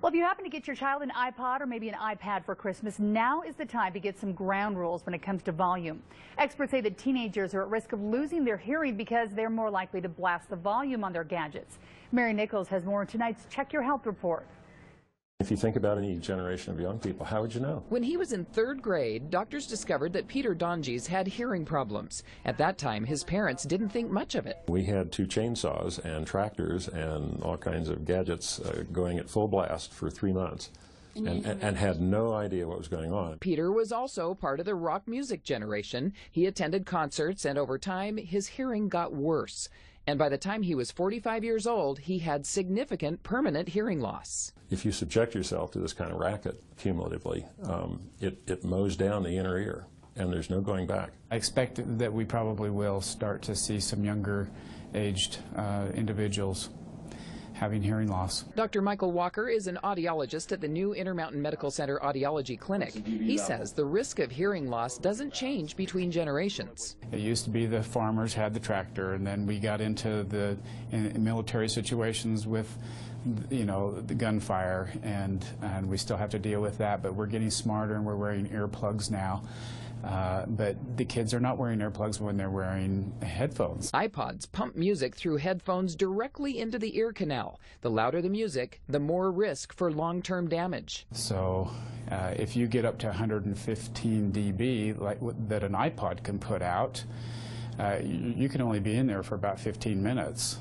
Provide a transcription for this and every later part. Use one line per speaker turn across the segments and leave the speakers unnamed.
Well, if you happen to get your child an iPod or maybe an iPad for Christmas, now is the time to get some ground rules when it comes to volume. Experts say that teenagers are at risk of losing their hearing because they're more likely to blast the volume on their gadgets. Mary Nichols has more in tonight's Check Your Health report.
If you think about any generation of young people, how would you know?
When he was in 3rd grade, doctors discovered that Peter Donges had hearing problems. At that time, his parents didn't think much of it.
We had 2 chainsaws and tractors and all kinds of gadgets going at full blast for 3 months and had no idea what was going on.
Peter was also part of the rock music generation. He attended concerts, and over time, his hearing got worse. And by the time he was 45 years old, he had significant permanent hearing loss.
If you subject yourself to this kind of racket cumulatively, it mows down the inner ear, and there's no going back.
I expect that we probably will start to see some younger aged individuals having hearing loss.
Dr. Michael Walker is an audiologist at the new Intermountain Medical Center audiology clinic. He says the risk of hearing loss doesn't change between generations.
It used to be the farmers had the tractor, and then we got into the military situations with, you know, the gunfire, and we still have to deal with that, but we're getting smarter and we're wearing earplugs now. But the kids are not wearing earplugs when they're wearing headphones.
iPods pump music through headphones directly into the ear canal. The louder the music, the more risk for long-term damage.
So if you get up to 115 dB like that an iPod can put out, you can only be in there for about 15 minutes.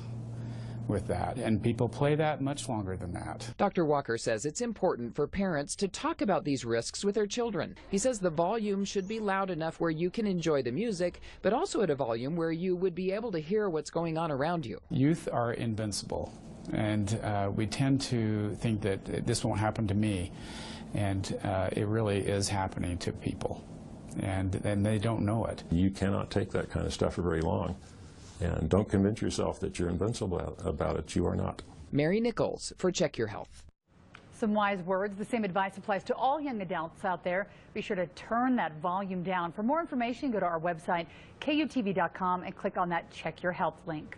With that, and people play that much longer than that.
Dr. Walker says it's important for parents to talk about these risks with their children. He says the volume should be loud enough where you can enjoy the music, but also at a volume where you would be able to hear what's going on around you.
Youth are invincible, and we tend to think that this won't happen to me, and it really is happening to people, and they don't know it.
You cannot take that kind of stuff for very long. And don't convince yourself that you're invincible about it. You are not.
Mary Nichols for Check Your Health.
Some wise words. The same advice applies to all young adults out there. Be sure to turn that volume down. For more information, go to our website, KUTV.com, and click on that Check Your Health link.